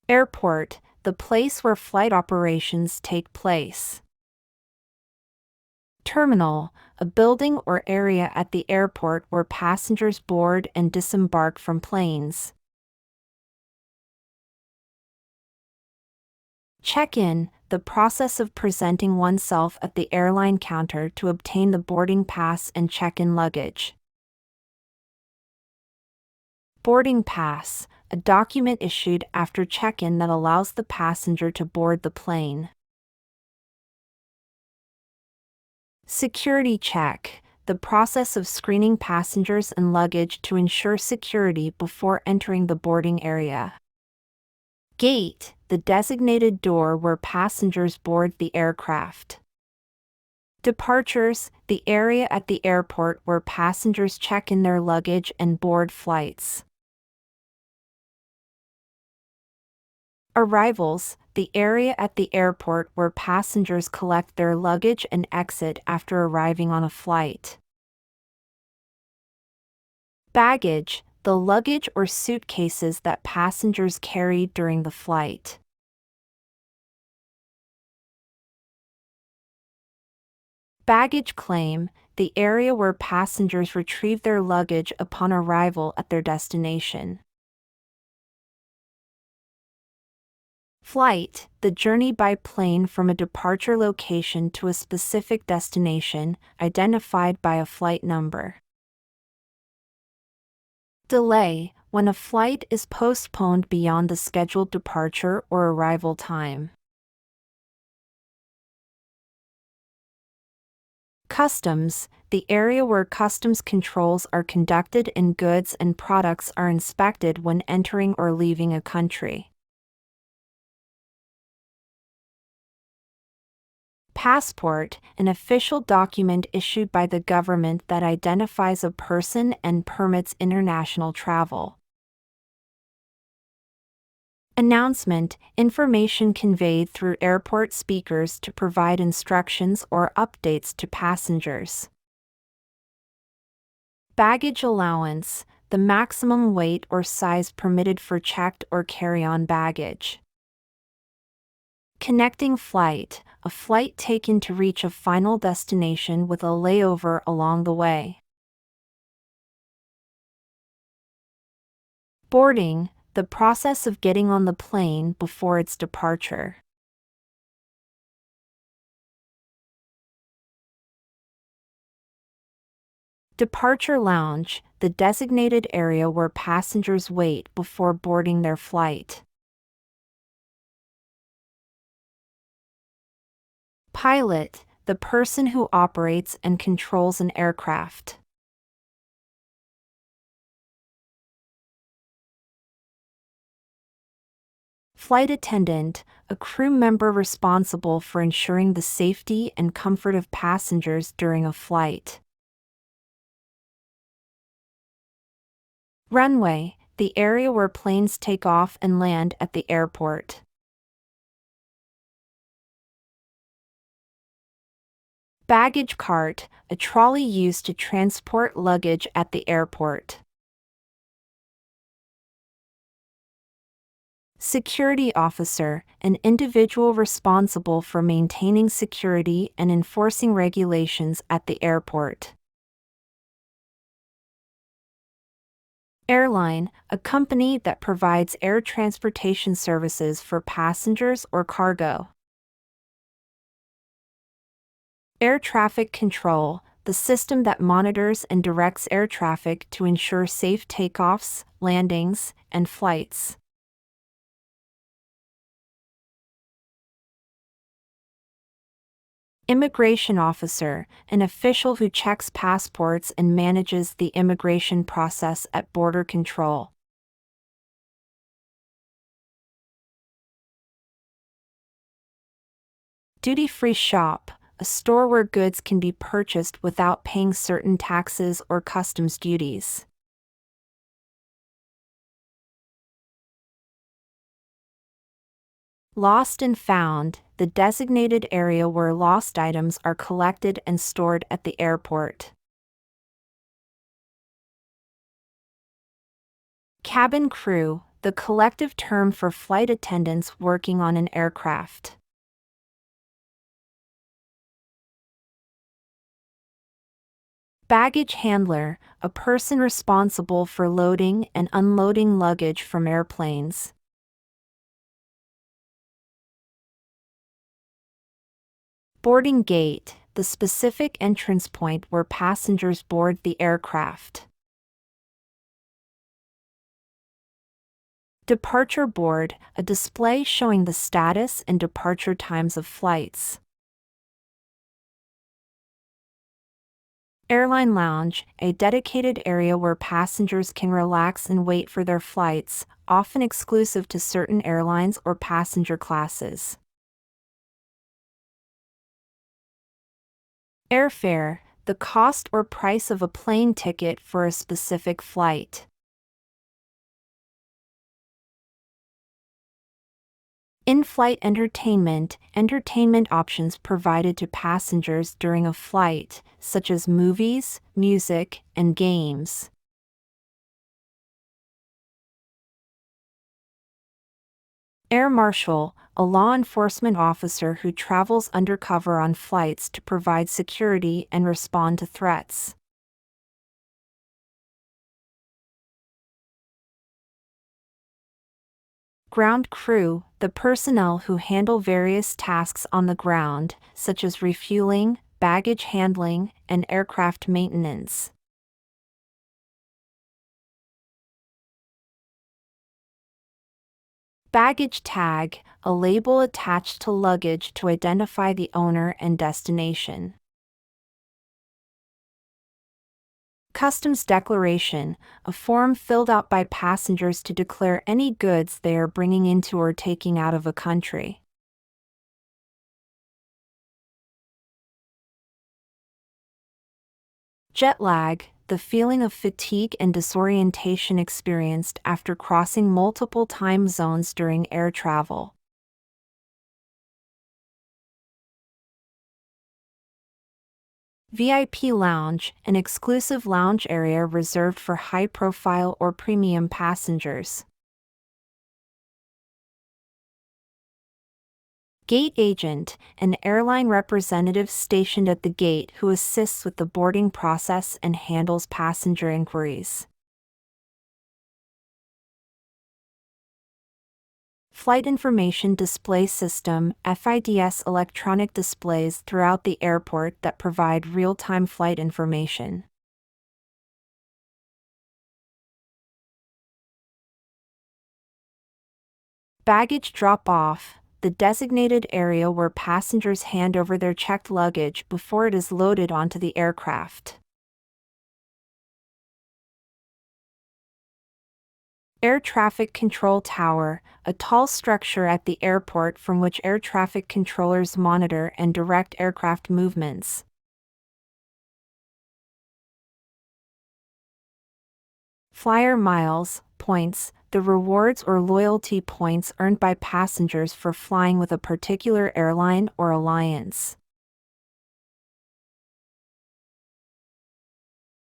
Airport, the place where flight operations take place. Terminal, a building or area at the airport where passengers board and disembark from planes. Check-in, the process of presenting oneself at the airline counter to obtain the boarding pass and check-in luggage. Boarding pass, a document issued after check-in that allows the passenger to board the plane. Security check, the process of screening passengers and luggage to ensure security before entering the boarding area. Gate, the designated door where passengers board the aircraft. Departures, the area at the airport where passengers check in their luggage and board flights. Arrivals, the area at the airport where passengers collect their luggage and exit after arriving on a flight. Baggage, the luggage or suitcases that passengers carry during the flight. Baggage claim, the area where passengers retrieve their luggage upon arrival at their destination. Flight, the journey by plane from a departure location to a specific destination, identified by a flight number. Delay, when a flight is postponed beyond the scheduled departure or arrival time. Customs, the area where customs controls are conducted and goods and products are inspected when entering or leaving a country. Passport, an official document issued by the government that identifies a person and permits international travel. Announcement, information conveyed through airport speakers to provide instructions or updates to passengers. Baggage allowance, the maximum weight or size permitted for checked or carry-on baggage. Connecting flight, a flight taken to reach a final destination with a layover along the way. Boarding, the process of getting on the plane before its departure. Departure lounge, the designated area where passengers wait before boarding their flight. Pilot, the person who operates and controls an aircraft. Flight attendant, a crew member responsible for ensuring the safety and comfort of passengers during a flight. Runway, the area where planes take off and land at the airport. Baggage cart, a trolley used to transport luggage at the airport. Security officer, an individual responsible for maintaining security and enforcing regulations at the airport. Airline, a company that provides air transportation services for passengers or cargo. Air traffic control, the system that monitors and directs air traffic to ensure safe takeoffs, landings, and flights. Immigration officer, an official who checks passports and manages the immigration process at border control. Duty-free shop, a store where goods can be purchased without paying certain taxes or customs duties. Lost and found, the designated area where lost items are collected and stored at the airport. Cabin crew, the collective term for flight attendants working on an aircraft. Baggage handler, a person responsible for loading and unloading luggage from airplanes. Boarding gate, the specific entrance point where passengers board the aircraft. Departure board, a display showing the status and departure times of flights. Airline Lounge, a dedicated area where passengers can relax and wait for their flights, often exclusive to certain airlines or passenger classes. Airfare, the cost or price of a plane ticket for a specific flight. In-flight entertainment, entertainment options provided to passengers during a flight, such as movies, music, and games. Air Marshal, a law enforcement officer who travels undercover on flights to provide security and respond to threats. Ground crew, the personnel who handle various tasks on the ground, such as refueling, baggage handling, and aircraft maintenance. Baggage tag, a label attached to luggage to identify the owner and destination. Customs declaration, a form filled out by passengers to declare any goods they are bringing into or taking out of a country. Jetlag, the feeling of fatigue and disorientation experienced after crossing multiple time zones during air travel. VIP lounge, an exclusive lounge area reserved for high-profile or premium passengers. Gate agent, an airline representative stationed at the gate who assists with the boarding process and handles passenger inquiries. Flight Information Display System (FIDS) electronic displays throughout the airport that provide real-time flight information. Baggage drop-off, the designated area where passengers hand over their checked luggage before it is loaded onto the aircraft. Air Traffic Control Tower, a tall structure at the airport from which air traffic controllers monitor and direct aircraft movements. Flyer miles, points, the rewards or loyalty points earned by passengers for flying with a particular airline or alliance.